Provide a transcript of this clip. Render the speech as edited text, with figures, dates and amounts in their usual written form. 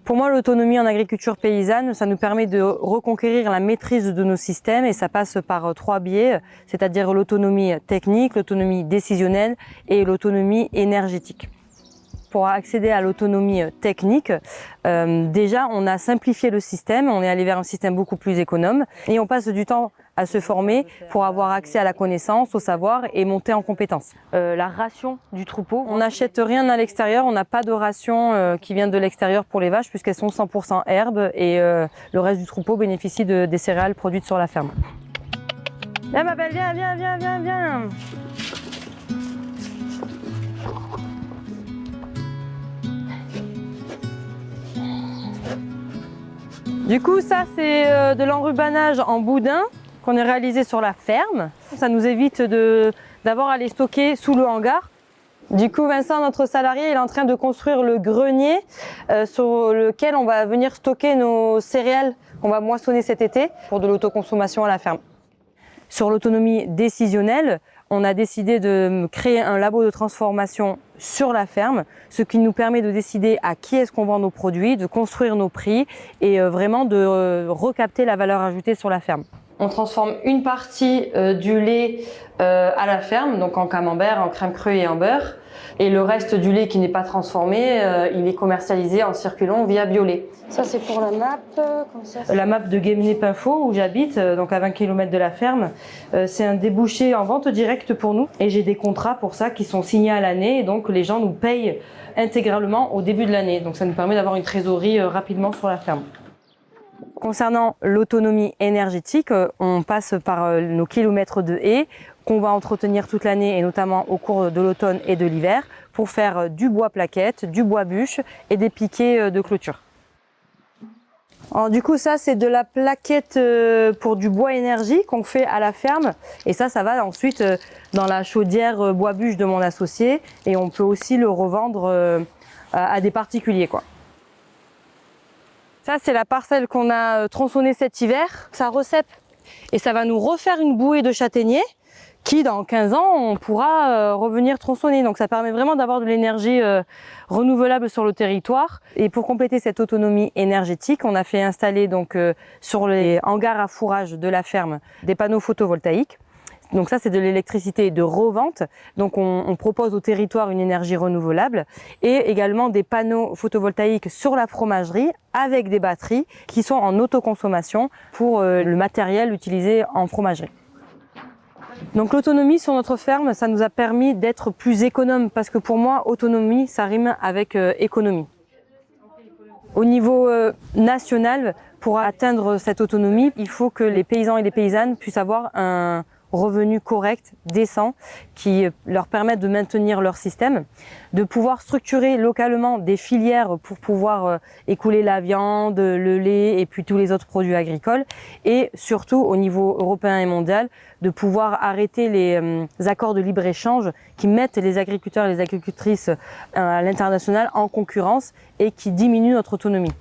Pour moi, l'autonomie en agriculture paysanne, ça nous permet de reconquérir la maîtrise de nos systèmes et ça passe par 3 biais, c'est-à-dire l'autonomie technique, l'autonomie décisionnelle et l'autonomie énergétique. Pour accéder à l'autonomie technique, déjà on a simplifié le système, on est allé vers un système beaucoup plus économe et on passe du temps à se former pour avoir accès à la connaissance, au savoir et monter en compétences. La ration du troupeau, on n'achète rien à l'extérieur, on n'a pas de ration qui vient de l'extérieur pour les vaches puisqu'elles sont 100% herbes et le reste du troupeau bénéficie des céréales produites sur la ferme. Viens ma belle, viens. Du coup, ça c'est de l'enrubanage en boudin qu'on a réalisé sur la ferme. Ça nous évite d'avoir à les stocker sous le hangar. Du coup, Vincent, notre salarié, il est en train de construire le grenier sur lequel on va venir stocker nos céréales qu'on va moissonner cet été pour de l'autoconsommation à la ferme. Sur l'autonomie décisionnelle, on a décidé de créer un labo de transformation sur la ferme, ce qui nous permet de décider à qui est-ce qu'on vend nos produits, de construire nos prix et vraiment de recapter la valeur ajoutée sur la ferme. On transforme une partie du lait à la ferme, donc en camembert, en crème crue et en beurre. Et le reste du lait qui n'est pas transformé, il est commercialisé en circulant via Biolait. Ça c'est pour la map, comme ça. La map de Guémené-Pinfo où j'habite, donc à 20 km de la ferme, c'est un débouché en vente directe pour nous. Et j'ai des contrats pour ça qui sont signés à l'année et donc les gens nous payent intégralement au début de l'année. Donc ça nous permet d'avoir une trésorerie rapidement sur la ferme. Concernant l'autonomie énergétique, on passe par nos kilomètres de haies qu'on va entretenir toute l'année et notamment au cours de l'automne et de l'hiver pour faire du bois plaquette, du bois bûche et des piquets de clôture. Alors, du coup, ça c'est de la plaquette pour du bois énergie qu'on fait à la ferme et ça va ensuite dans la chaudière bois bûche de mon associé et on peut aussi le revendre à des particuliers, quoi. Ça, c'est la parcelle qu'on a tronçonnée cet hiver. Ça recèpe et ça va nous refaire une bouée de châtaignier qui, dans 15 ans, on pourra revenir tronçonner. Donc, ça permet vraiment d'avoir de l'énergie renouvelable sur le territoire. Et pour compléter cette autonomie énergétique, on a fait installer donc sur les hangars à fourrage de la ferme des panneaux photovoltaïques. Donc ça, c'est de l'électricité de revente. Donc on propose au territoire une énergie renouvelable et également des panneaux photovoltaïques sur la fromagerie avec des batteries qui sont en autoconsommation pour le matériel utilisé en fromagerie. Donc l'autonomie sur notre ferme, ça nous a permis d'être plus économe parce que pour moi, autonomie, ça rime avec économie. Au niveau national, pour atteindre cette autonomie, il faut que les paysans et les paysannes puissent avoir un revenu correct, décent, qui leur permettent de maintenir leur système, de pouvoir structurer localement des filières pour pouvoir écouler la viande, le lait et puis tous les autres produits agricoles et surtout au niveau européen et mondial de pouvoir arrêter les accords de libre-échange qui mettent les agriculteurs et les agricultrices à l'international en concurrence et qui diminuent notre autonomie.